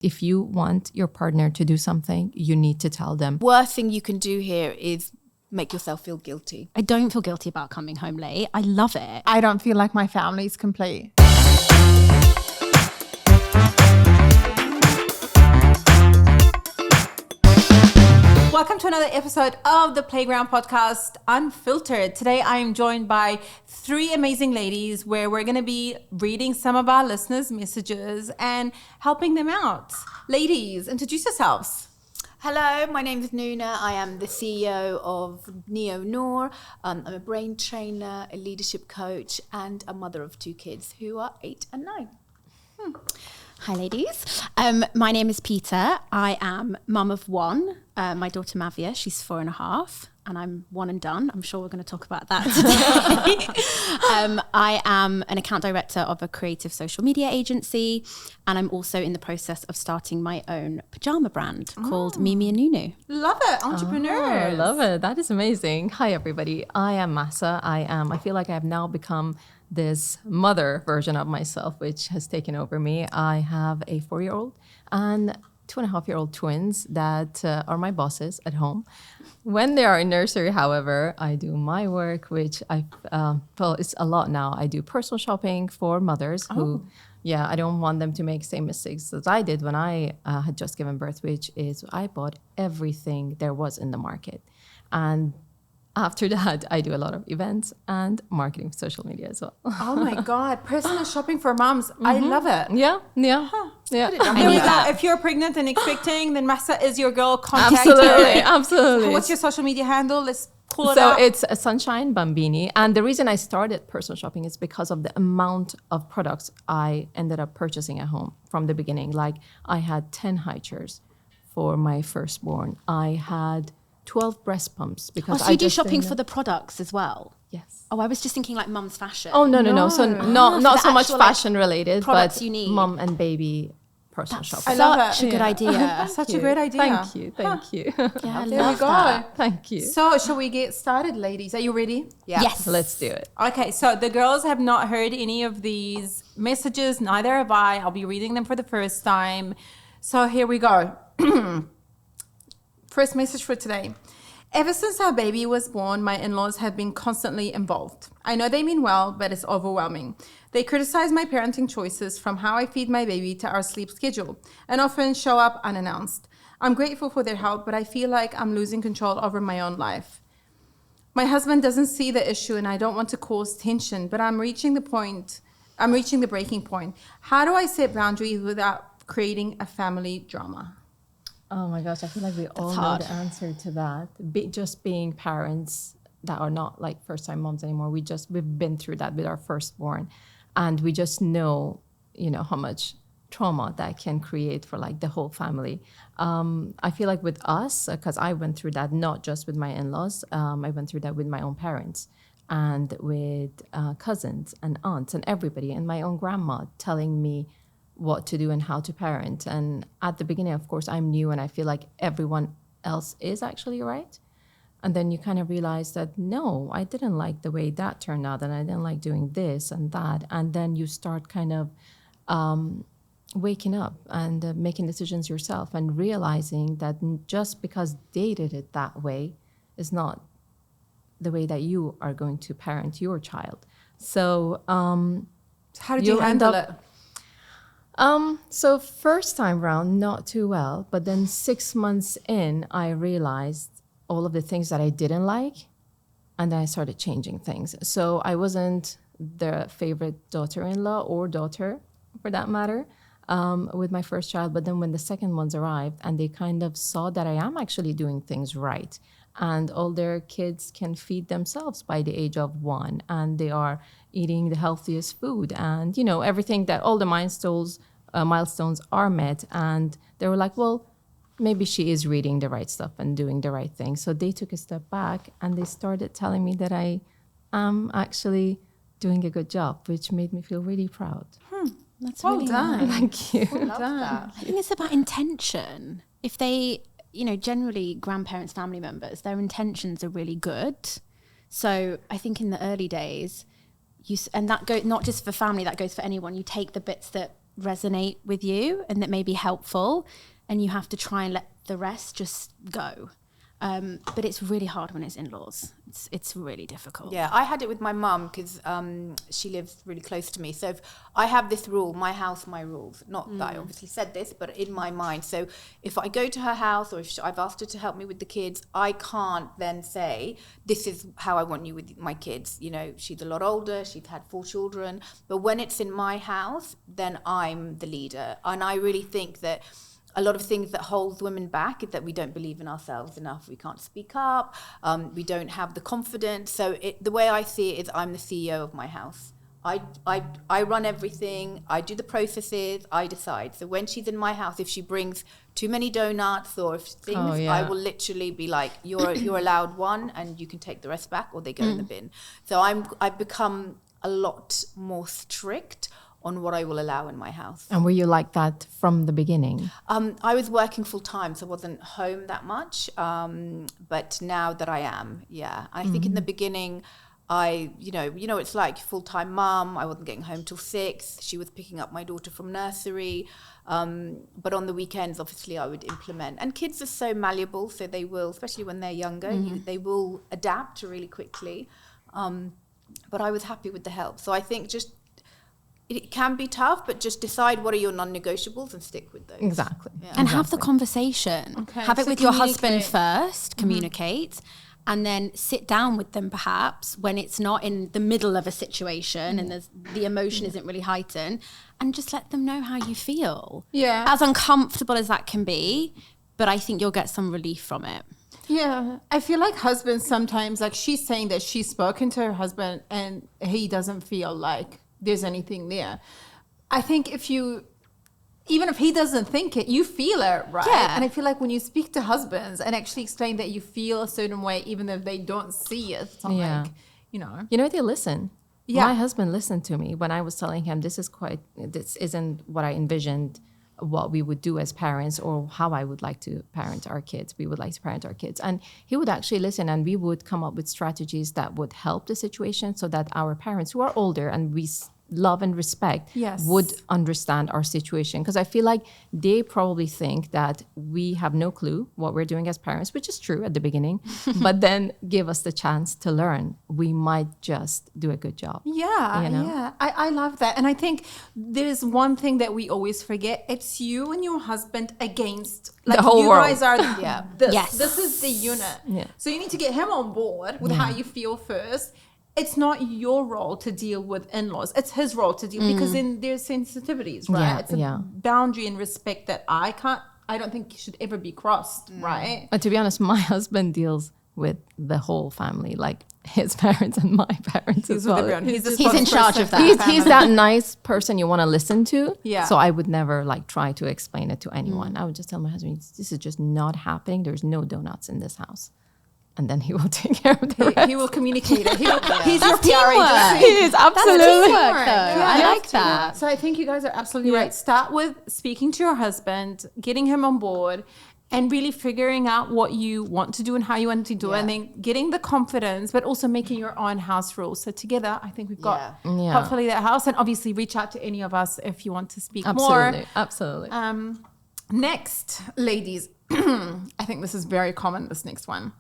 If you want your partner to do something, you need to tell them. Worst thing you can do here is make yourself feel guilty. I don't feel guilty about coming home late. I love it. I don't feel like my family is complete. Welcome to another episode of the Playground podcast, Unfiltered. Today I am joined by three amazing ladies where we're going to be reading some of our listeners' messages and helping them out. Ladies, introduce yourselves. Hello, my name is Noona. I am the CEO of Neo Noor. I'm a brain trainer, a leadership coach, and a mother of two kids who are 8 and 9. Hi, ladies. My name is Peter. I am mum of one. My daughter Mavia, she's 4.5, and I'm one and done. I'm sure we're going to talk about that today. I am an account director of a creative social media agency, and I'm also in the process of starting my own pajama brand called Mimi and Nunu. Love it, entrepreneurs. I love it. That is amazing. Hi, everybody. I am Masa. I feel like I have now become this mother version of myself, which has taken over me. I have a 4-year-old and 2.5-year-old twins that are my bosses at home. When they are in nursery, however, I do my work, which it's a lot now. I do personal shopping for mothers who, I don't want them to make same mistakes as I did when I had just given birth, which is I bought everything there was in the market. And after that, I do a lot of events and marketing for social media as well. Oh my God, personal shopping for moms. I love it. Yeah. There we go. If you're pregnant and expecting, then Masa is your girl. Contact her. Absolutely. What's your social media handle? Let's pull it out. So it's a Sunshine Bambini. And the reason I started personal shopping is because of the amount of products I ended up purchasing at home from the beginning. Like I had 10 high chairs for my firstborn. I had 12 breast pumps because so you do shopping for the products as well? Yes. Oh, I was just thinking like mum's fashion. Oh, no. So not so much actual, fashion related, products but you need. mum and baby personal shopping. I love it. Such a good idea. Such a great idea. Thank you. Yeah, I There we love go. that. Thank you. So shall we get started, ladies? Are you ready? Yeah. Yes. Let's do it. Okay, so the girls have not heard any of these messages. Neither have I. I'll be reading them for the first time. So here we go. First message for today. Ever since our baby was born, my in-laws have been constantly involved. I know they mean well, but it's overwhelming. They criticize my parenting choices from how I feed my baby to our sleep schedule and often show up unannounced. I'm grateful for their help, but I feel like I'm losing control over my own life. My husband doesn't see the issue and I don't want to cause tension, but I'm reaching the breaking point. How do I set boundaries without creating a family drama? Oh my gosh, I feel like we all know the answer to that. Just being parents that are not like first-time moms anymore, we've been through that with our firstborn, and we just know, how much trauma that can create for like the whole family. I feel like with us, because I went through that not just with my in-laws, I went through that with my own parents and with cousins and aunts and everybody, and my own grandma telling me what to do and how to parent. And at the beginning, of course, I'm new and I feel like everyone else is actually right. And then you kind of realize that, no, I didn't like the way that turned out and I didn't like doing this and that. And then you start kind of waking up and making decisions yourself and realizing that just because they did it that way is not the way that you are going to parent your child. So how did you handle it? So first time round, not too well, but then 6 months in, I realized all of the things that I didn't like, and then I started changing things. So I wasn't the favorite daughter-in-law or daughter, for that matter, with my first child. But then when the second ones arrived, and they kind of saw that I am actually doing things right, and all their kids can feed themselves by the age of 1, and they are eating the healthiest food, and everything that all the milestones are met, and they were like, well, maybe she is reading the right stuff and doing the right thing. So they took a step back and they started telling me that I am actually doing a good job, which made me feel really proud. That's Well really done. nice. Thank you. Love that. I think it's about intention. If they, generally grandparents, family members, their intentions are really good. So I think in the early days, and that goes not just for family, that goes for anyone. You take the bits that resonate with you and that may be helpful, and you have to try and let the rest just go. But it's really hard when it's in-laws. It's really difficult. Yeah, I had it with my mum because she lives really close to me. So if I have this rule, my house, my rules. Not that I obviously said this, but in my mind. So if I go to her house or if I've asked her to help me with the kids, I can't then say, this is how I want you with my kids. You know, she's a lot older, she's had 4 children. But when it's in my house, then I'm the leader. And I really think that a lot of things that holds women back is that we don't believe in ourselves enough. We can't speak up. We don't have the confidence. So the way I see it is I'm the CEO of my house. I run everything. I do the processes. I decide. So when she's in my house, if she brings too many donuts or if things, I will literally be like, you're allowed one and you can take the rest back, or they go in the bin. So I've become a lot more strict on what I will allow in my house. And were you like that from the beginning? I was working full time, so I wasn't home that much. But now that I am, yeah. I think in the beginning, you know, it's like full-time mum. I wasn't getting home till 6. She was picking up my daughter from nursery. But on the weekends, obviously, I would implement. And kids are so malleable, so they will, especially when they're younger, they will adapt really quickly. But I was happy with the help. So I think just, it can be tough, but just decide what are your non-negotiables and stick with those. Exactly. Yeah. And have the conversation. Okay, Have it so with your husband communicate. first, communicate, and then sit down with them perhaps when it's not in the middle of a situation and the emotion isn't really heightened, and just let them know how you feel. Yeah. As uncomfortable as that can be, but I think you'll get some relief from it. Yeah, I feel like husbands sometimes, like she's saying that she's spoken to her husband and he doesn't feel like there's anything there. I think even if he doesn't think it, you feel it, right? Yeah. And I feel like when you speak to husbands and actually explain that you feel a certain way, even if they don't see it, it's not like, you know. You know, they listen. Yeah. My husband listened to me when I was telling him this isn't what I envisioned what we would do as parents or how I would like to parent our kids. We would like to parent our kids. And he would actually listen, and we would come up with strategies that would help the situation so that our parents who are older and we love and respect Yes. would understand our situation. Because I feel like they probably think that we have no clue what we're doing as parents, which is true at the beginning, but then give us the chance to learn. We might just do a good job. Yeah, You know? yeah. I love that. And I think there's one thing that we always forget. It's you and your husband against like The whole you world. guys are Yeah. this. Yes. This is the unit. Yeah. So you need to get him on board with how you feel first. It's not your role to deal with in-laws. It's his role to deal because then there's sensitivities, right? Yeah, it's a yeah. boundary and respect that I don't think should ever be crossed, right? But to be honest, my husband deals with the whole family, like his parents and my parents as with well. everyone. He's in charge of that. He's that nice person you want to listen to. Yeah. So I would never like try to explain it to anyone. I would just tell my husband, this is just not happening. There's no donuts in this house. And then he will take care of the rest. He will communicate it. He's your PR teamwork. agency. He is absolutely. Teamwork, though. I like that. So I think you guys are absolutely right. Start with speaking to your husband, getting him on board, and really figuring out what you want to do and how you want to do it, and then getting the confidence, but also making your own house rules. So together, I think we've got Yeah. hopefully that house. And obviously reach out to any of us if you want to speak Absolutely. more. Absolutely. Next, ladies, I think this is very common, this next one.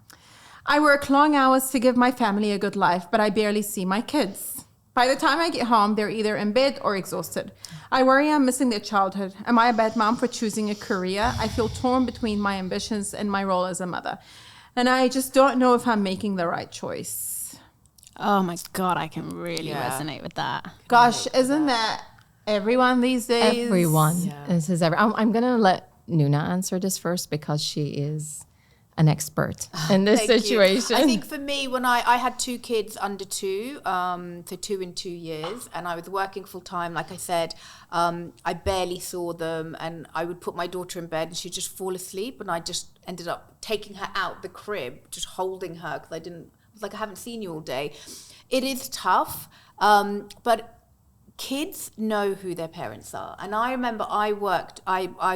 I work long hours to give my family a good life, but I barely see my kids. By the time I get home, they're either in bed or exhausted. I worry I'm missing their childhood. Am I a bad mom for choosing a career? I feel torn between my ambitions and my role as a mother. And I just don't know if I'm making the right choice. Oh my God, I can really resonate with that. Gosh, isn't that everyone these days? Everyone. This is I'm going to let Nuna answer this first because she is an expert in this Thank you. situation. I think for me, when I had 2 kids under 2, so 2 in 2 years, and I was working full time, like I said, I barely saw them, and I would put my daughter in bed and she'd just fall asleep, and I just ended up taking her out the crib, just holding her because I was like, I haven't seen you all day. It is tough, but kids know who their parents are. And I remember I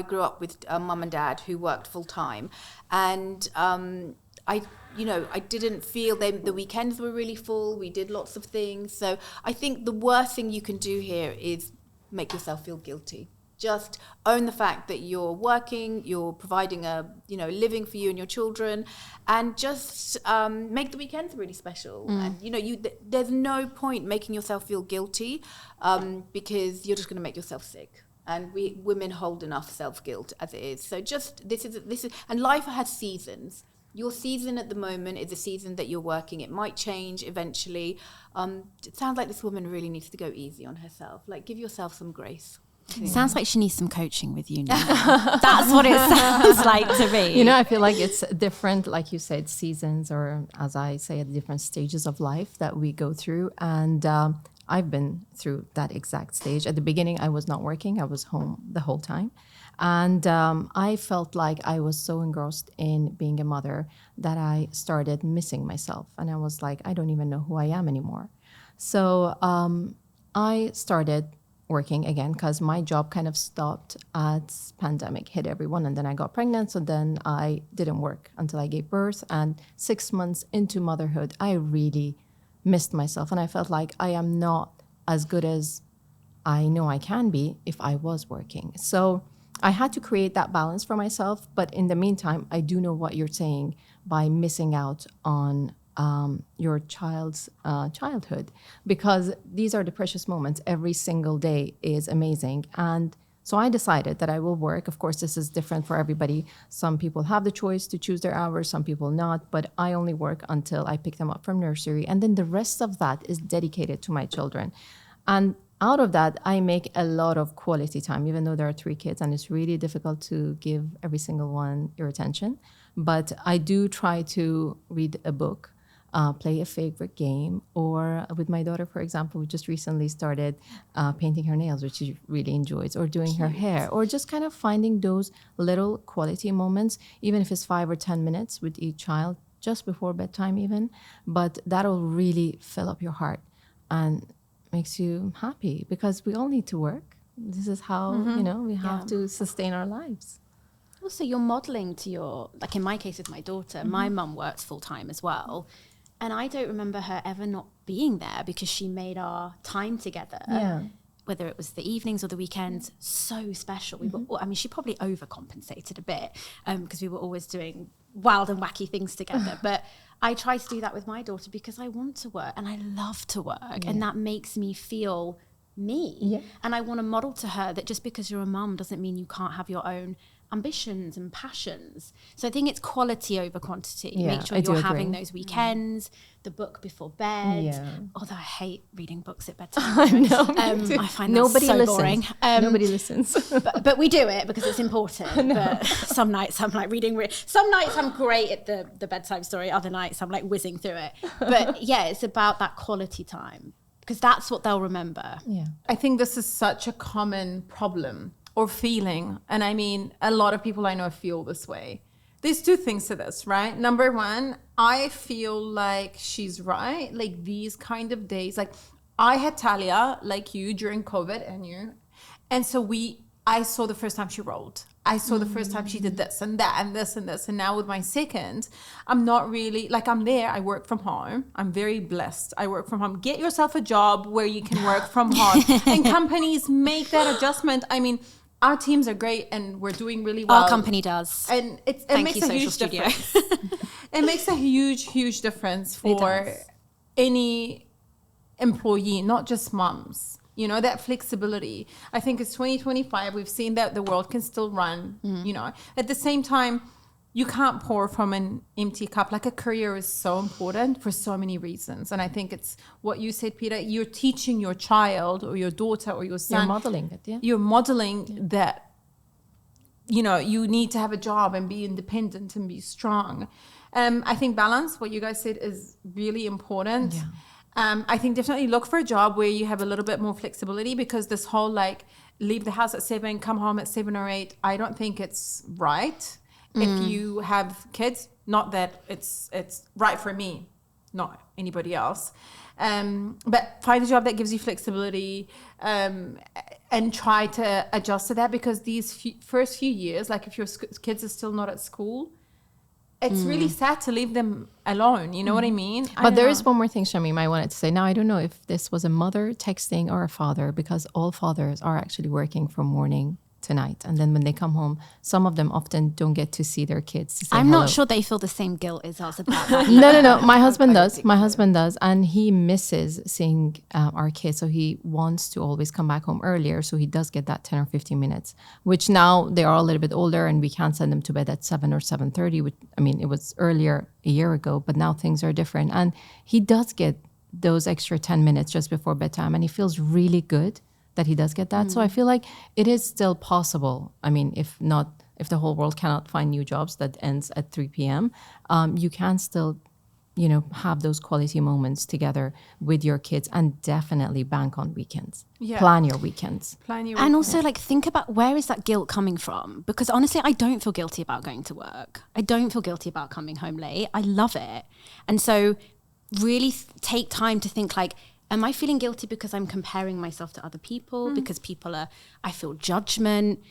grew up with a mum and dad who worked full time. And I didn't feel the weekends were really full. We did lots of things. So I think the worst thing you can do here is make yourself feel guilty. Just own the fact that you're working, you're providing a living for you and your children, and just make the weekends really special. And there's no point making yourself feel guilty because you're just going to make yourself sick. And we women hold enough self-guilt as it is. So just this is and life has seasons. Your season at the moment is a season that you're working. It might change eventually. It sounds like this woman really needs to go easy on herself. Like, give yourself some grace. Sounds like she needs some coaching with you now. That's what it sounds like to me. I feel like it's different, like you said, seasons, or as I say, at different stages of life that we go through. And I've been through that exact stage. At the beginning, I was not working. I was home the whole time. And I felt like I was so engrossed in being a mother that I started missing myself. And I was like, I don't even know who I am anymore. So I started working again because my job kind of stopped as pandemic hit everyone. And then I got pregnant. So then I didn't work until I gave birth. And 6 months into motherhood, I really missed myself. And I felt like I am not as good as I know I can be if I was working. So I had to create that balance for myself. But in the meantime, I do know what you're saying by missing out on your child's childhood, because these are the precious moments. Every single day is amazing. And so I decided that I will work. Of course, this is different for everybody. Some people have the choice to choose their hours, some people not, but I only work until I pick them up from nursery. And then the rest of that is dedicated to my children. And out of that, I make a lot of quality time, even though there are 3 kids and it's really difficult to give every single one your attention. But I do try to read a book, play a favorite game, or with my daughter, for example, we just recently started painting her nails, which she really enjoys, or doing her hair, or just kind of finding those little quality moments, even if it's 5 or 10 minutes with each child, just before bedtime even. But that'll really fill up your heart and makes you happy, because we all need to work. This is how, we have to sustain our lives. Also, you're modeling to your, like in my case with my daughter, my mum works full time as well. And I don't remember her ever not being there, because she made our time together, whether it was the evenings or the weekends, so special. We were, she probably overcompensated a bit because we were always doing wild and wacky things together. But I try to do that with my daughter because I want to work and I love to work, and that makes me feel me. Yeah. And I want to model to her that just because you're a mum doesn't mean you can't have your own ambitions and passions. So I think it's quality over quantity. Yeah, make sure you're having those weekends, the book before bed. Yeah. Although I hate reading books at bedtime. I know. I find nobody that so listens. boring. Nobody listens. but we do it because it's important. But some nights I'm like reading. Some nights I'm great at the bedtime story. Other nights I'm like whizzing through it. But yeah, it's about that quality time, because that's what they'll remember. Yeah. I think this is such a common problem or feeling. And I mean, a lot of people I know feel this way. There's 2 things to this, right? Number one, I feel like she's right. Like these kind of days, like I had Talia, like you, during COVID, and you. And so I saw the first time she rolled. I saw the first time she did this and that and this and this. And now with my second, I'm not really, like I'm there. I work from home. I'm very blessed. I work from home. Get yourself a job where you can work from home. And companies make that adjustment. I mean, our teams are great and we're doing really well. Our company does. And it makes a huge difference. It makes a huge, huge difference for any employee, not just moms. That flexibility. I think it's 2025. We've seen that the world can still run, At the same time, you can't pour from an empty cup. Like a career is so important for so many reasons. And I think it's what you said, Peter. You're teaching your child or your daughter or your son. You're modeling it, yeah. You're modeling that, you need to have a job and be independent and be strong. I think balance, what you guys said, is really important. Yeah. I think definitely look for a job where you have a little bit more flexibility, because this whole like leave the house at 7, come home at 7 or 8, I don't think it's right. If you have kids, not that it's right for me, not anybody else. But find a job that gives you flexibility, and try to adjust to that, because these first few years, like if your kids are still not at school, it's really sad to leave them alone. You know what I mean? But there is one more thing, Shamim, I wanted to say. Now, I don't know if this was a mother texting or a father, because all fathers are actually working from morning tonight. And then when they come home, some of them often don't get to see their kids to say I'm hello. not sure they feel the same guilt as us about that. No. My husband does. My husband does. And he misses seeing our kids. So he wants to always come back home earlier. So he does get that 10 or 15 minutes, which now they are a little bit older and we can't send them to bed at 7 or 7:30. Which, I mean, it was earlier a year ago, but now things are different. And he does get those extra 10 minutes just before bedtime. And he feels really good that he does get that. So I feel like it is still possible. I mean, if the whole world cannot find new jobs that ends at 3 p.m., you can still, have those quality moments together with your kids, and definitely bank on weekends. Yeah. Plan your weekends. And also, think about, where is that guilt coming from? Because honestly, I don't feel guilty about going to work. I don't feel guilty about coming home late. I love it. And so really take time to think am I feeling guilty because I'm comparing myself to other people? Because I feel judgment.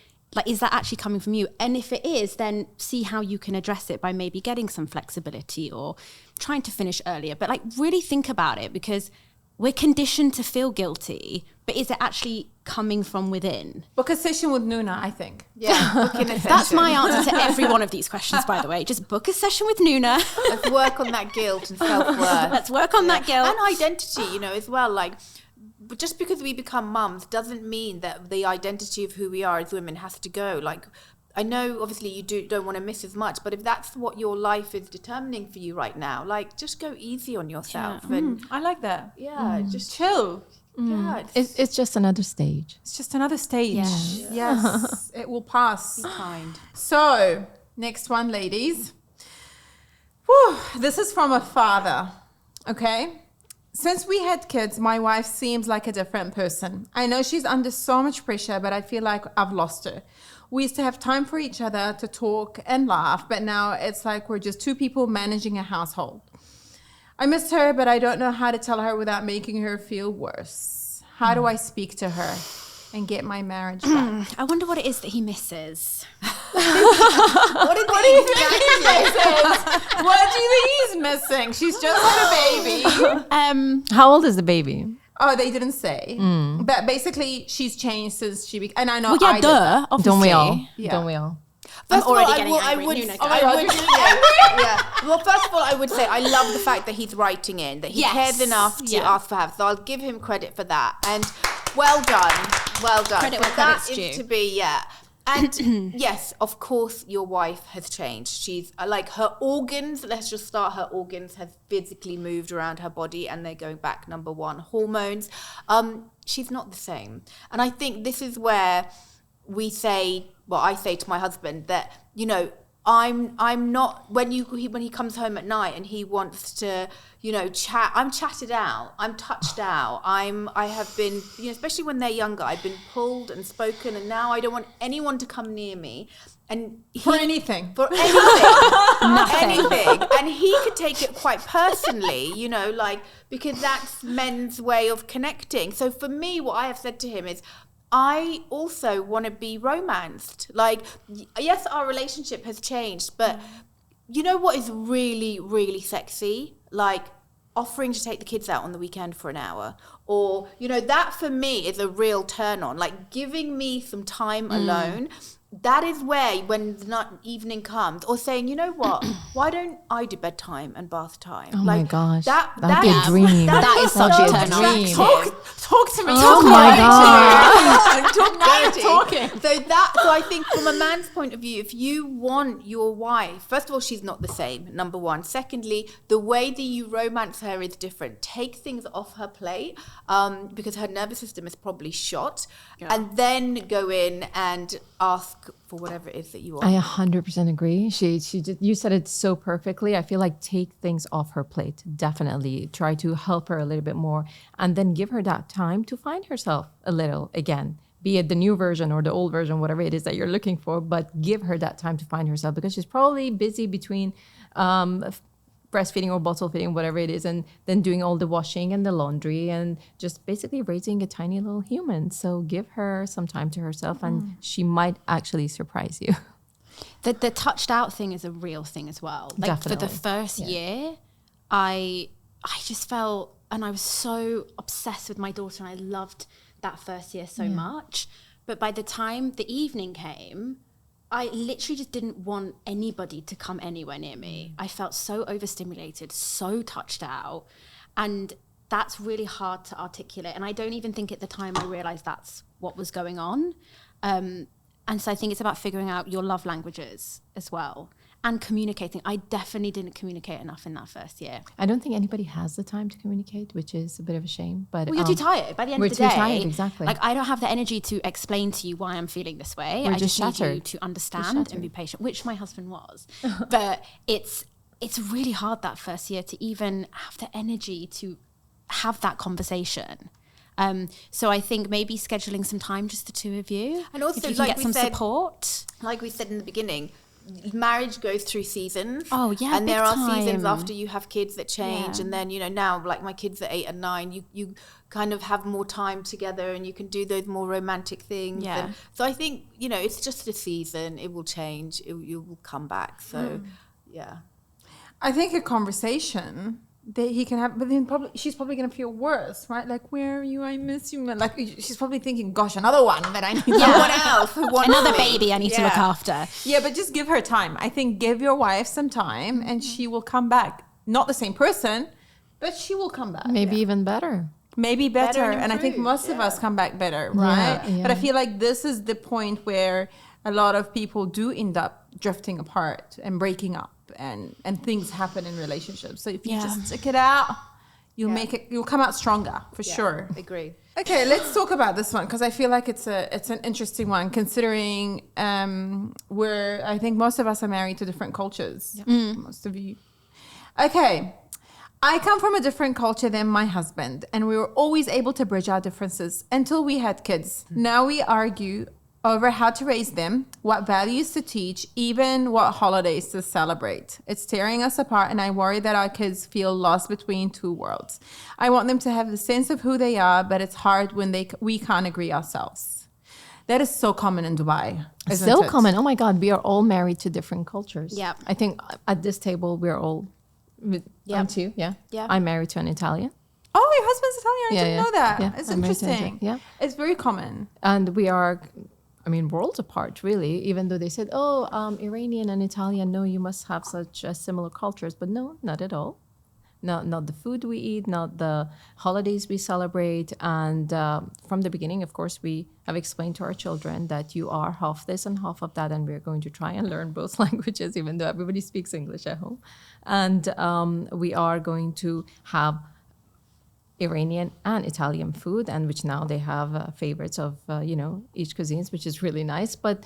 Is that actually coming from you? And if it is, then see how you can address it by maybe getting some flexibility or trying to finish earlier. But really think about it, because we're conditioned to feel guilty, but is it actually coming from within? Book a session with Nuna, I think. Yeah, booking a session. That's my answer to every one of these questions, by the way. Just book a session with Nuna. Let's work on that guilt and self-worth. Let's work on that guilt. And identity, as well. But just because we become mums doesn't mean that the identity of who we are as women has to go. I know obviously you don't want to miss as much, but if that's what your life is determining for you right now, just go easy on yourself. And I like that. just Chill. Yeah, It's just another stage. It's just another stage. Yes. Yes, it will pass. be kind. So, next one, ladies. Whew, this is from a father, okay? Since we had kids, my wife seems like a different person. I know she's under so much pressure, but I feel like I've lost her. We used to have time for each other to talk and laugh, but now it's like we're just two people managing a household. I miss her, but I don't know how to tell her without making her feel worse. How do I speak to her and get my marriage back? I wonder what it is that he misses. What do you think he misses? What do you think he's missing? She's just had a baby. How old is the baby? Oh, they didn't say. But basically, she's changed since she. And I know. Well, yeah, I did. obviously. Don't we all? Yeah. Don't we all? First of all, already getting I angry. would, Nuna, I would yeah. Well, first of all, I would say I love the fact that he's writing in, that he Yes. cares enough to Yeah. ask for help. So I'll give him credit for that. And well done. Credit So where that credit's is due. to be, And yes, of course, your wife has changed. She's her organs, let's just start, her organs have physically moved around her body and they're going back, number one, hormones. She's not the same. And I think this is where I say to my husband that, I'm not, when he comes home at night and he wants to, chat, I'm chatted out, I'm touched out, I have been, especially when they're younger, I've been pulled and spoken, and now I don't want anyone to come near me. And For anything. Anything. And he could take it quite personally, because that's men's way of connecting. So for me, what I have said to him is, I also want to be romanced. Yes, our relationship has changed, but you know what is really, really sexy? Offering to take the kids out on the weekend for an hour. Or, that for me is a real turn on. Giving me some time alone. That is where, when the evening comes, or saying, you know what, why don't I do bedtime and bath time? Oh my gosh, that'd be a is- dream. That is such a turn on. dream. Talk to me. Oh my God. Talking. So I think from a man's point of view, if you want your wife, first of all, she's not the same, number one. Secondly, the way that you romance her is different. Take things off her plate, because her nervous system is probably shot, and then go in and ask for whatever it is that you want. I 100% agree. She did, you said it so perfectly. I feel like take things off her plate. Definitely try to help her a little bit more, and then give her that time to find herself a little again. Be it the new version or the old version, whatever it is that you're looking for, but give her that time to find herself, because she's probably busy between breastfeeding or bottle feeding, whatever it is, and then doing all the washing and the laundry and just basically raising a tiny little human. So give her some time to herself, and she might actually surprise you. The touched out thing is a real thing as well. For the Definitely. first year, I just felt, and I was so obsessed with my daughter, and I loved that first year so much. But by the time the evening came, I literally just didn't want anybody to come anywhere near me. I felt so overstimulated, so touched out. And that's really hard to articulate. And I don't even think at the time I realized that's what was going on. And so I think it's about figuring out your love languages as well and communicating. I definitely didn't communicate enough in that first year. I don't think anybody has the time to communicate, which is a bit of a shame. But well, you're too tired. By the end of the day, we're too tired, exactly. Like, I don't have the energy to explain to you why I'm feeling this way. We're I just need shattered. you to understand and be patient, which my husband was. But it's really hard that first year to even have the energy to have that conversation. So I think maybe scheduling some time, just the two of you, and also if you can like get we some said, support. Like we said in the beginning, marriage goes through seasons. Oh yeah, and there big are seasons time. after you have kids that change, Yeah. and then now like my kids are 8 and 9. You kind of have more time together, and you can do those more romantic things. Yeah. And so I think it's just a season. It will change. You will come back. So yeah. I think a conversation that he can have, but then she's probably going to feel worse, right? Like, where are you? I miss you. Like, she's probably thinking, gosh, another one that I need. Someone else who wants Another me. baby I need to look after. Yeah, but just give her time. I think give your wife some time and she will come back. Not the same person, but she will come back. maybe even better. Maybe better. And I think improved, most of us come back better, right? Yeah. But I feel like this is the point where a lot of people do end up drifting apart and breaking up and things happen in relationships. So if you just stick it out, you'll come out stronger for sure. Agree. Okay, let's talk about this one because I feel like it's an interesting one considering where I think most of us are married to different cultures. Most of you. Okay. I come from a different culture than my husband, and we were always able to bridge our differences until we had kids. Now we argue over how to raise them, what values to teach, even what holidays to celebrate. It's tearing us apart, and I worry that our kids feel lost between two worlds. I want them to have the sense of who they are, but it's hard when we can't agree ourselves. That is so common in Dubai, isn't So it? common. Oh my God, we are all married to different cultures. Yep. I think at this table we're all. Aren't you? Yeah. Yeah. I'm married to an Italian. Oh, your husband's Italian. I didn't know that. Yeah, It's I'm married to an interesting. Italian. Yeah. It's very common. And we are, worlds apart, really, even though they said, Iranian and Italian, no, you must have such similar cultures. But no, not at all. Not the food we eat, not the holidays we celebrate. And from the beginning, of course, we have explained to our children that you are half this and half of that. And we're going to try and learn both languages, even though everybody speaks English at home. And we are going to have Iranian and Italian food, and which now they have favorites of each cuisines, which is really nice. But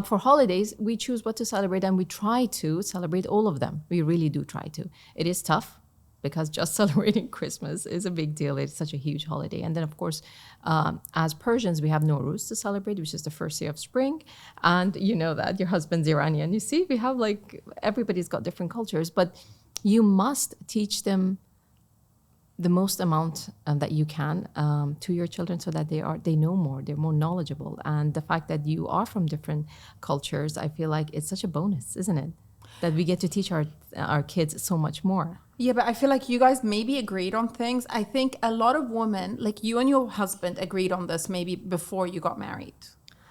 for holidays, we choose what to celebrate, and we try to celebrate all of them. We really do try to. It is tough because just celebrating Christmas is a big deal. It's such a huge holiday. And then, of course, as Persians, we have Nowruz to celebrate, which is the first day of spring. And you know that your husband's Iranian. You see, we have everybody's got different cultures, but you must teach them the most amount that you can to your children so that they know more, they're more knowledgeable. And the fact that you are from different cultures, I feel like it's such a bonus, isn't it? That we get to teach our kids so much more. Yeah, but I feel like you guys maybe agreed on things. I think a lot of women, like you and your husband, agreed on this maybe before you got married.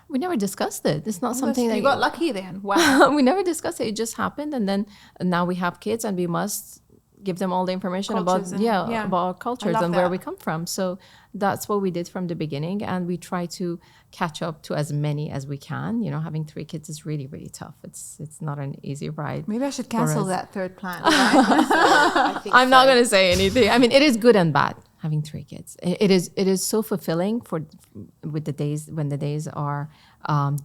We never discussed it. It's not something that you got lucky then. Wow. we never discussed it. It just happened, and then now we have kids, and we must give them all the information Cultures about our cultures and where that. we come from. So that's what we did from the beginning, and we try to catch up to as many as we can. Having 3 kids is really, really tough. It's not an easy ride. Maybe I should cancel us. that third plan. Right? I'm not going to say anything. It is good and bad having 3 kids. It is so fulfilling with the days when the days are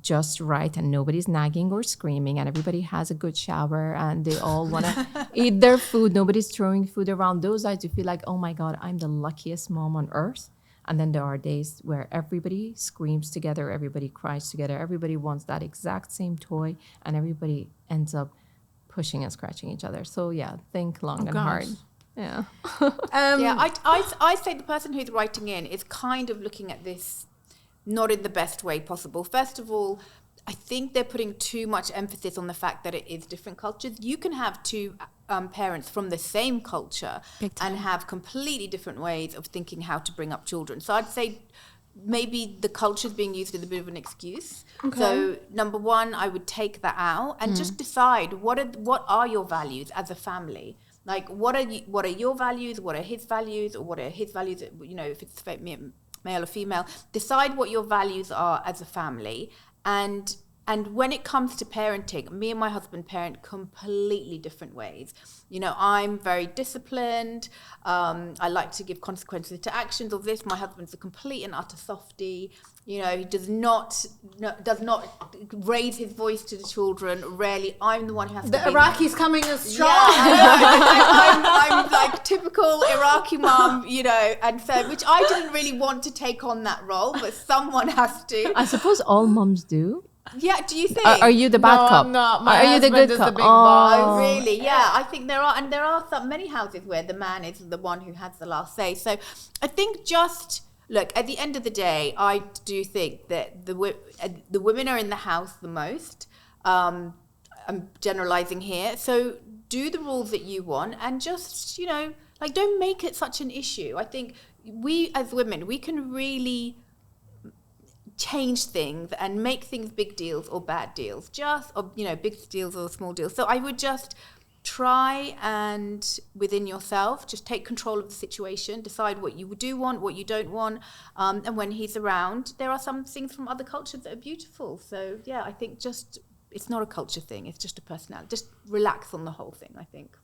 just right and nobody's nagging or screaming and everybody has a good shower and they all want to eat their food. Nobody's throwing food around. Those days you feel like, oh my God, I'm the luckiest mom on earth. And then there are days where everybody screams together, everybody cries together, everybody wants that exact same toy, and everybody ends up pushing and scratching each other. So yeah, think long and hard. Yeah. I say the person who's writing in is kind of looking at this not in the best way possible. First of all, I think they're putting too much emphasis on the fact that it is different cultures. You can have 2 parents from the same culture and have completely different ways of thinking how to bring up children. So I'd say maybe the culture is being used as a bit of an excuse. So number one, I would take that out and just decide what are your values as a family. Like, what are your values? What are his values? Or what are his values? You know, if it's male or female, decide what your values are as a family. And when it comes to parenting, me and my husband parent completely different ways. You know, I'm very disciplined. I like to give consequences to actions of this. My husband's a complete and utter softie. You know, he does not raise his voice to the children. Rarely, I'm the one who has to. The Iraqis coming as strong. I'm like typical Iraqi mom, you know, and so which I didn't really want to take on that role, but someone has to. I suppose all moms do. Yeah, do you think? Are you the bad cop? No, are you the good cop? Oh, really? Yeah, I think there are many houses where the man is the one who has the last say. So I think just look, at the end of the day, I do think that the women are in the house the most. I'm generalizing here. So do the rules that you want and just, you know, like don't make it such an issue. I think we as women, we can really change things and make things big deals or bad deals, or you know, big deals or small deals. So I would just try and within yourself just take control of the situation, decide what you do want, what you don't want, and when he's around, there are some things from other cultures that are beautiful. So yeah, I think just it's not a culture thing, it's just a personality. Just relax on the whole thing, I think.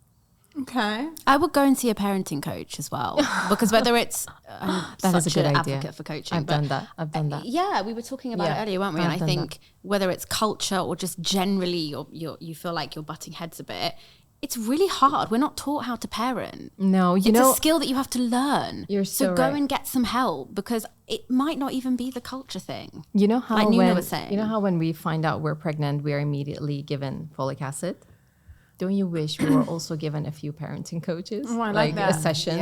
Okay. I would go and see a parenting coach as well, because whether it's that is a good idea. Advocate for coaching. I've done that. Yeah, we were talking about it earlier, weren't we? And I think whether it's culture or just generally you feel like you're butting heads a bit, it's really hard. We're not taught how to parent. No, it's a skill that you have to learn. You're so go right. and get some help, because it might not even be the culture thing. You know how like Nuna was saying. You know how when we find out we're pregnant, we are immediately given folic acid? Don't you wish we were also given a few parenting coaches, I like that. sessions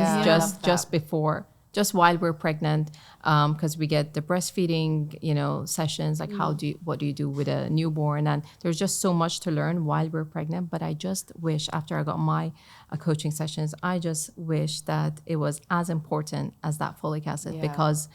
just while we're pregnant, because we get the breastfeeding, you know, sessions like what do you do with a newborn, and there's just so much to learn while we're pregnant. But I just wish after I got my coaching sessions, I just wish that it was as important as that folic acid, because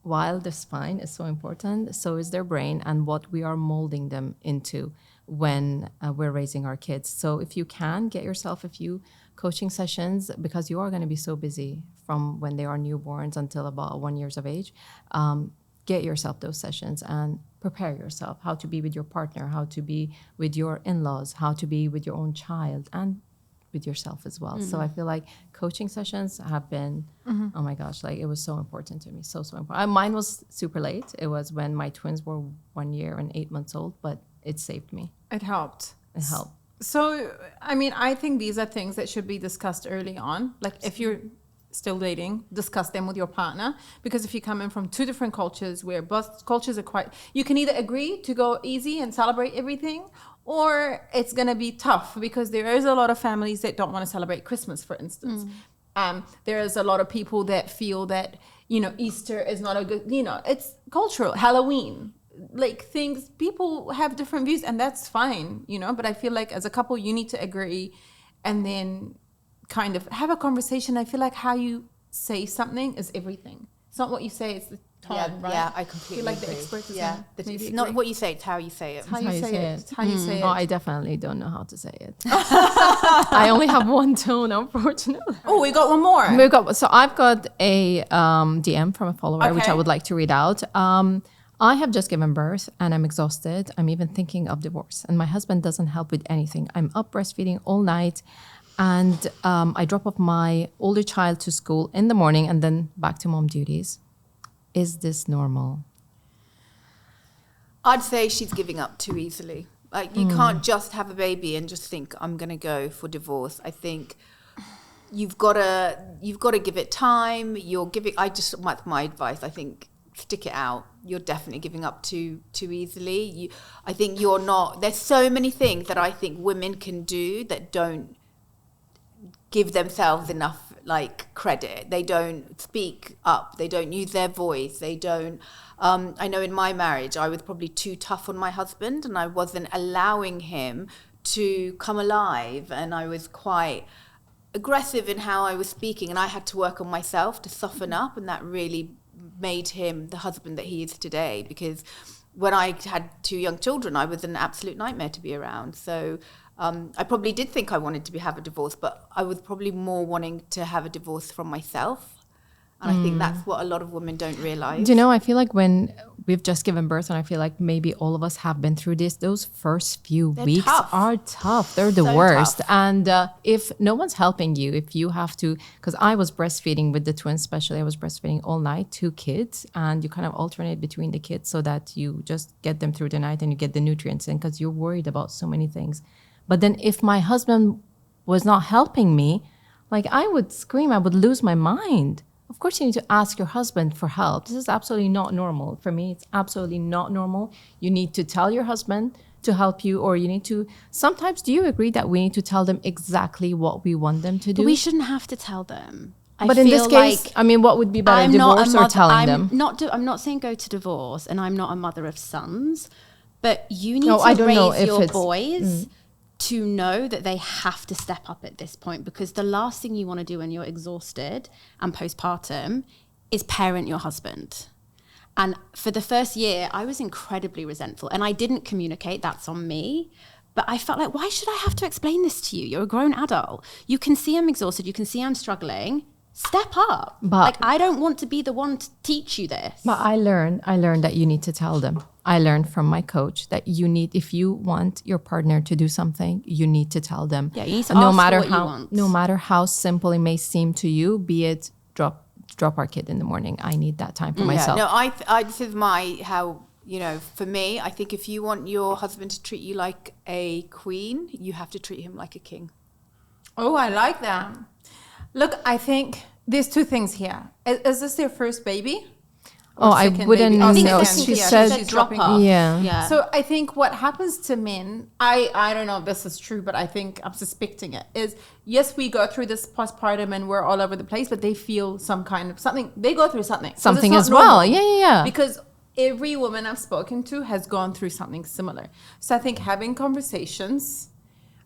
while the spine is so important, so is their brain and what we are molding them into when we're raising our kids. So if you can get yourself a few coaching sessions, because you are going to be so busy from when they are newborns until about 1 year of age, get yourself those sessions and prepare yourself how to be with your partner, how to be with your in-laws, how to be with your own child and with yourself as well. So I feel like coaching sessions have been, oh my gosh, like it was so important to me, so important. Mine was super late. It was when my twins were 1 year and 8 months old, but it saved me. It helped. It helped. So, I mean, I think these are things that should be discussed early on. Like if you're still dating, discuss them with your partner, because if you come in from two different cultures where both cultures are quite, you can either agree to go easy and celebrate everything, or it's going to be tough, because there is a lot of families that don't want to celebrate Christmas, for instance. There is a lot of people that feel that, you know, Easter is not a good, you know, it's cultural, Halloween, like things, people have different views, and that's fine, you know, but I feel like as a couple, you need to agree and then kind of have a conversation. I feel like how you say something is everything. It's not what you say, it's the tone, right? Yeah, I completely feel like agree. the expert is It's not what you say, it's how you say it. It's how you say it. It's how you say it. Oh, I definitely don't know how to say it. I only have one tone, unfortunately. Oh, we got one more. I've got a DM from a follower, which I would like to read out. I have just given birth and I'm exhausted. I'm even thinking of divorce, and my husband doesn't help with anything. I'm up breastfeeding all night, and I drop off my older child to school in the morning and then back to mom duties. Is this normal? I'd say she's giving up too easily. Like you can't just have a baby and just think I'm going to go for divorce. I think you've got to give it time. That's my advice. I think stick it out. You're definitely giving up too easily. I think you're not. There's so many things that I think women can do that don't give themselves enough like credit. They don't speak up. They don't use their voice. They don't. I know in my marriage, I was probably too tough on my husband, and I wasn't allowing him to come alive, and I was quite aggressive in how I was speaking, and I had to work on myself to soften up, and that really made him the husband that he is today. Because when I had 2 young children, I was an absolute nightmare to be around. So I probably did think I wanted to have a divorce, but I was probably more wanting to have a divorce from myself. And I think that's what a lot of women don't realize. Do you know, I feel like when we've just given birth, and I feel like maybe all of us have been through this, those first few weeks are tough. They're the worst. Tough. And if no one's helping you, if you have to, because I was breastfeeding with the twins, especially I was breastfeeding all night, 2 kids, and you kind of alternate between the kids so that you just get them through the night and you get the nutrients in, because you're worried about so many things. But then if my husband was not helping me, like I would scream, I would lose my mind. Of course, you need to ask your husband for help. This is absolutely not normal. For me, it's absolutely not normal. You need to tell your husband to help you, or you need to, sometimes, do you agree that we need to tell them exactly what we want them to do? But we shouldn't have to tell them. But in this case, like, I mean, what would be better, divorce or telling them? I'm not saying go to divorce, and I'm not a mother of sons, but you need to raise your boys to know that they have to step up at this point, because the last thing you want to do when you're exhausted and postpartum is parent your husband. And for the first year, I was incredibly resentful, and I didn't communicate. That's on me. But I felt like, why should I have to explain this to you? You're a grown adult. You can see I'm exhausted. You can see I'm struggling. Step up. But like, I don't want to be the one to teach you this. But I learned that you need to tell them. I learned from my coach that you need, if you want your partner to do something, you need to tell them. Yeah, you need to ask what you want. No matter how simple it may seem to you, be it drop our kid in the morning. I need that time for myself. No, I this is how, you know, for me, I think if you want your husband to treat you like a queen, you have to treat him like a king. Oh, I like that. Look, I think there's 2 things here. Is this their first baby? Oh, I wouldn't know. She said she's dropping off. Yeah. So I think what happens to men, I don't know if this is true, but I think I'm suspecting it, is yes, we go through this postpartum and we're all over the place, but they feel some kind of something. They go through something. Something as well. Yeah. Because every woman I've spoken to has gone through something similar. So I think having conversations,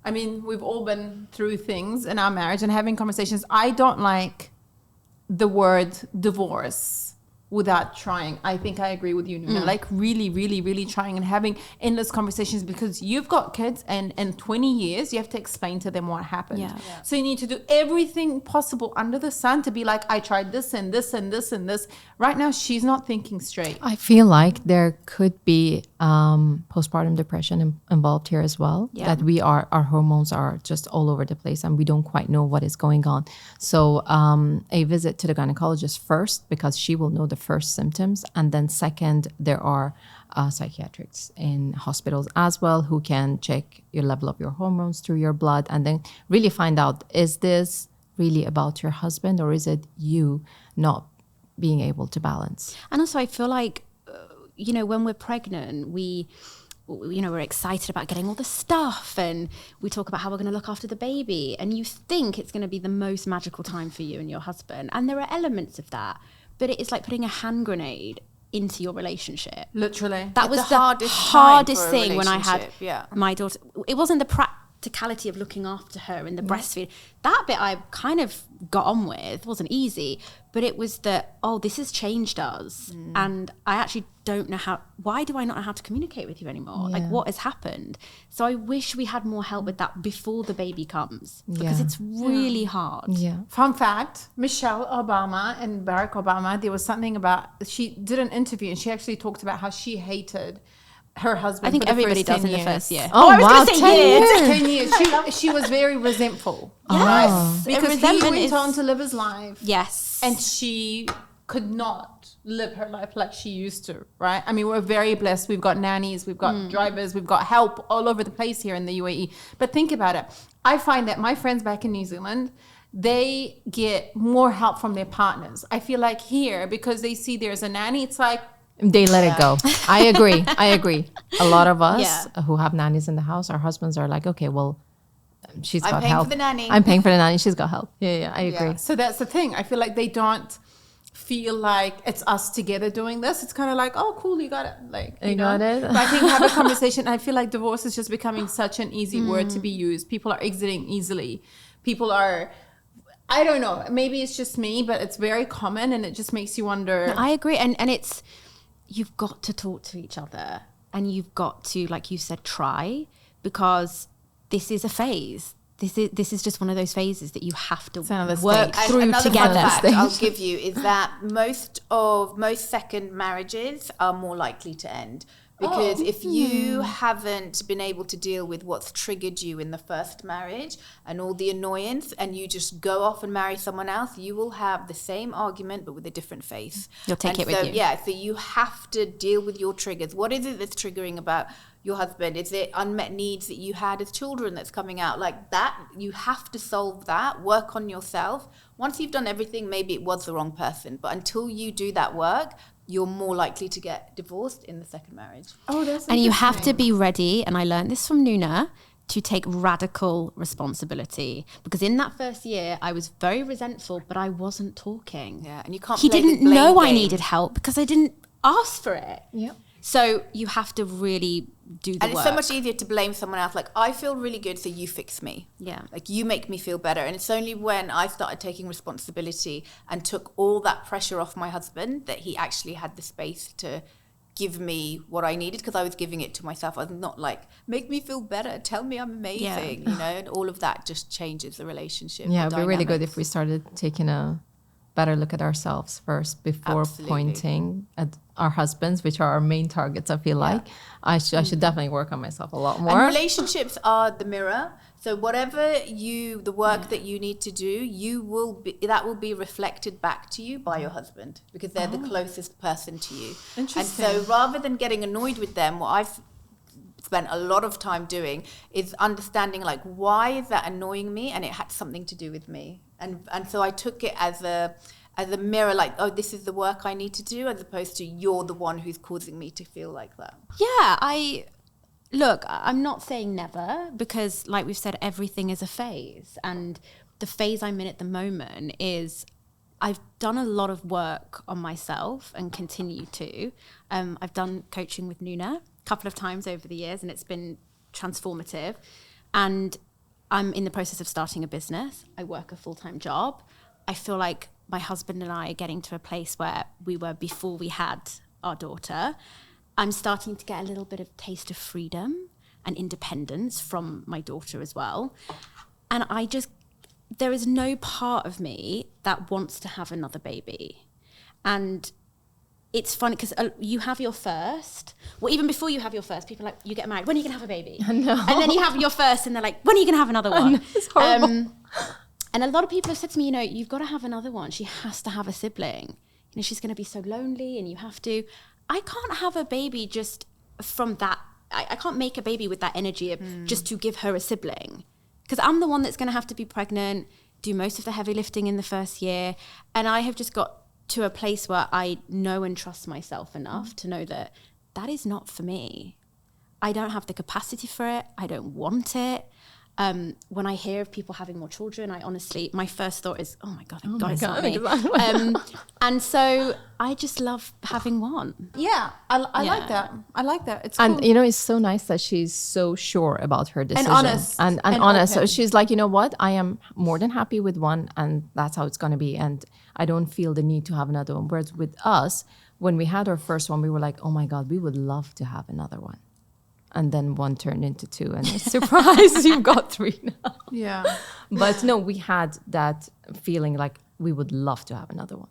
I mean, we've all been through things in our marriage, and having conversations. I don't like the word divorce without trying. I think I agree with you, Nuna. Like really, really, really trying and having endless conversations, because you've got kids, and in 20 years, you have to explain to them what happened. Yeah. So you need to do everything possible under the sun to be like, I tried this and this and this and this. Right now, she's not thinking straight. I feel like there could be postpartum depression involved here as well. Yeah. That our hormones are just all over the place and we don't quite know what is going on. So a visit to the gynecologist first, because she will know the first symptoms, and then second, there are psychiatrists in hospitals as well who can check your level of your hormones through your blood, and then really find out, is this really about your husband, or is it you not being able to balance? And also, I feel like when we're pregnant, we're excited about getting all the stuff, and we talk about how we're going to look after the baby, and you think it's going to be the most magical time for you and your husband, and there are elements of that. But it is like putting a hand grenade into your relationship. Literally. That was the hardest thing when I had my daughter. It wasn't the practicality of looking after her and the breastfeeding. That bit I kind of got on with. It wasn't easy. But it was this has changed us. And I actually don't know why do I not know how to communicate with you anymore? Yeah. Like, what has happened? So I wish we had more help with that before the baby comes, because it's really hard. Yeah. Fun fact, Michelle Obama and Barack Obama, there was something about, she did an interview and she actually talked about how she hated her husband. I think everybody does in the first year. Oh, I was wow, going to say 10 years. She was very resentful. Yes. Right? Because he went on to live his life. Yes. And she could not live her life like she used to, right? I mean, we're very blessed. We've got nannies, we've got drivers, we've got help all over the place here in the UAE. But think about it. I find that my friends back in New Zealand, they get more help from their partners. I feel like here, because they see there's a nanny, it's like, they let it go. I agree. A lot of us who have nannies in the house, our husbands are like, okay, well, she's got help. I'm paying for the nanny. She's got help. Yeah, I agree. Yeah. So that's the thing. I feel like they don't feel like it's us together doing this. It's kind of like, oh, cool, you got it. Like, you got it. But I think have a conversation. I feel like divorce is just becoming such an easy word to be used. People are exiting easily. People are, I don't know. Maybe it's just me, but it's very common, and it just makes you wonder. No, I agree. And it's, you've got to talk to each other, and you've got to, like you said, try, because this is a phase. This is just one of those phases that you have to work through another together. Fun fact I'll give you is that most second marriages are more likely to end. Because if you haven't been able to deal with what's triggered you in the first marriage and all the annoyance, and you just go off and marry someone else, you will have the same argument but with a different face. You'll take it with you. Yeah, so you have to deal with your triggers. What is it that's triggering about your husband? Is it unmet needs that you had as children that's coming out? Like that, you have to solve that, work on yourself. Once you've done everything, maybe it was the wrong person. But until you do that work, you're more likely to get divorced in the second marriage. Oh, that's And you have to be ready, and I learned this from Nuna, to take radical responsibility. Because in that first year, I was very resentful, but I wasn't talking. Yeah, and you can't He play the didn't blame know I game. needed help because I didn't ask for it. Yep. So you have to really do the And work. it's so much easier to blame someone else. Like, I feel really good, so you fix me. Yeah. Like, you make me feel better. And it's only when I started taking responsibility and took all that pressure off my husband that he actually had the space to give me what I needed, because I was giving it to myself. I was not like, make me feel better, tell me I'm amazing, you know, and all of that just changes the relationship. Yeah, the it'd be really good dynamics. if we started taking a better look at ourselves first before Absolutely. pointing at our husbands, which are our main targets. I feel like I should definitely work on myself a lot more. And relationships are the mirror. So whatever the work that you need to do, that will be reflected back to you by your husband, because they're the closest person to you. Interesting. And so rather than getting annoyed with them, what I've spent a lot of time doing is understanding, like, why is that annoying me? And it had something to do with me. And so I took it as a mirror, like, oh, this is the work I need to do, as opposed to you're the one who's causing me to feel like that. Yeah, Look, I'm not saying never, because like we've said, everything is a phase. And the phase I'm in at the moment is I've done a lot of work on myself and continue to. I've done coaching with Nuna a couple of times over the years, and it's been transformative. And I'm in the process of starting a business. I work a full-time job. I feel like my husband and I are getting to a place where we were before we had our daughter. I'm starting to get a little bit of taste of freedom and independence from my daughter as well. And there is no part of me that wants to have another baby. And it's funny because you have your first, well, even before you have your first, people are like, you get married, when are you going to have a baby? No. And then you have your first and they're like, when are you going to have another one? It's horrible. And a lot of people have said to me, you've got to have another one. She has to have a sibling. She's going to be so lonely, and you have to. I can't have a baby just from that. I can't make a baby with that energy of just to give her a sibling, because I'm the one that's going to have to be pregnant, do most of the heavy lifting in the first year. And I have just got to a place where I know and trust myself enough to know that is not for me. I don't have the capacity for it. I don't want it. When I hear of people having more children, I honestly, my first thought is, oh my God, it's not me. And so I just love having one. Yeah, I like that. I like that. It's And cool. it's so nice that she's so sure about her decision honest. and And honest. So open. she's like, you know what, I am more than happy with one, and that's how it's going to be. And I don't feel the need to have another one. Whereas with us, when we had our first one, we were like, oh my God, we would love to have another one. And then one turned into two, and surprise, you've got three now. Yeah. But no, we had that feeling like we would love to have another one.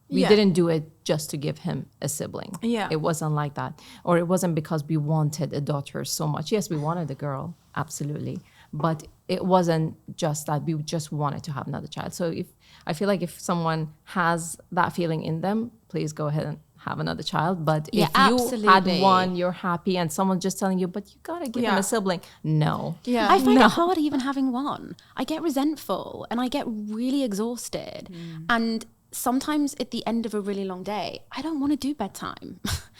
We Yeah. didn't do it just to give him a sibling. Yeah. It wasn't like that. Or it wasn't because we wanted a daughter so much. Yes, we wanted a girl, absolutely. But it wasn't just that. We just wanted to have another child. So I feel like if someone has that feeling in them, please go ahead and have another child. But Yeah, if you had absolutely. one, you're happy, and someone's just telling you, but you gotta give him Yeah. a sibling. No. Yeah. I find it hard even having one. I get resentful and I get really exhausted. And sometimes at the end of a really long day, I don't want to do bedtime.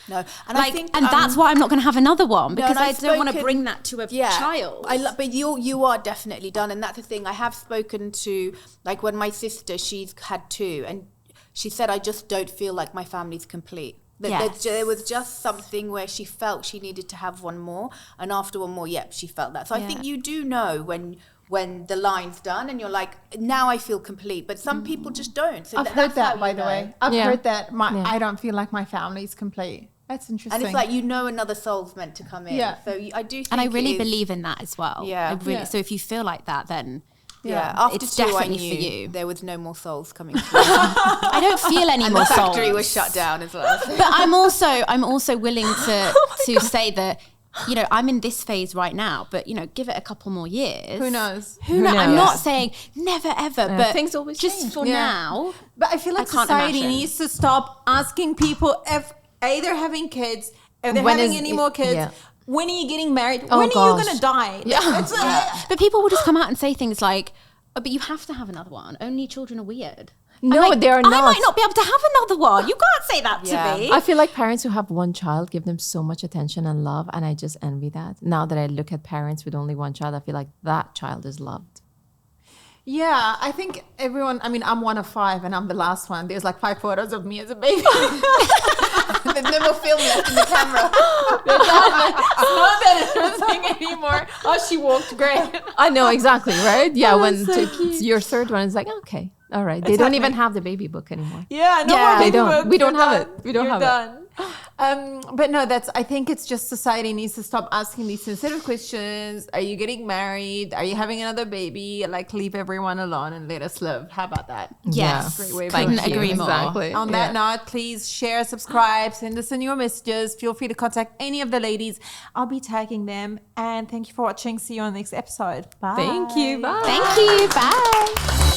No, and I think, that's why I'm not going to have another one, because and I I've don't want to spoken- bring that to a child. But you are definitely done, and that's the thing. I have spoken to, like, when my sister, she's had two, and she said, I just don't feel like my family's complete. There was just something where she felt she needed to have one more, and after one more, she felt that. So I think you do know when the line's done and you're like, now I feel complete. But some people just don't. So I've heard that, by the way. I've heard that I don't feel like my family's complete. That's interesting. And it's like, another soul's meant to come in. Yeah. So I do think and I really believe in that as well. Yeah. So if you feel like that, then after it's 2 definitely I knew for you. there was no more souls coming through. I don't feel any And more the factory souls. was shut down as well. But I'm also willing to say that, I'm in this phase right now, but give it a couple more years. Who knows? Who knows? I'm not saying never ever, but things always just change. for now. But I feel like I can't society imagine. needs to stop asking people if they're having kids, if they're When having is any it- more kids. yeah. When are you getting married? Oh, when are gosh. you going to die? Yeah. But people will just come out and say things like, "Oh, but you have to have another one. Only children are weird." No, I'm like, they're I not. might not be able to have another one. You can't say that to me. I feel like parents who have one child give them so much attention and love, and I just envy that. Now that I look at parents with only one child, I feel like that child is loved. Yeah, I think everyone, I'm one of 5 and I'm the last one. There's like 5 photos of me as a baby. There's no more film left in the camera. Not that interesting anymore. Oh, she walked great. I know, exactly, right? Yeah, when so your third one is like, okay, all right. They don't even have the baby book anymore. Yeah, no Yeah, more they baby don't. book. We don't You're have it. done. We don't You're have it. done. But no, I think it's just society needs to stop asking these sensitive questions. Are you getting married? Are you having another baby? Like, leave everyone alone and let us live. How about that? Yes, Great way of couldn't putting it. agree more. Exactly. On that note, please share, subscribe, send us in your messages. Feel free to contact any of the ladies. I'll be tagging them. And thank you for watching. See you on the next episode. Bye. Thank you. Bye. Thank you. Bye.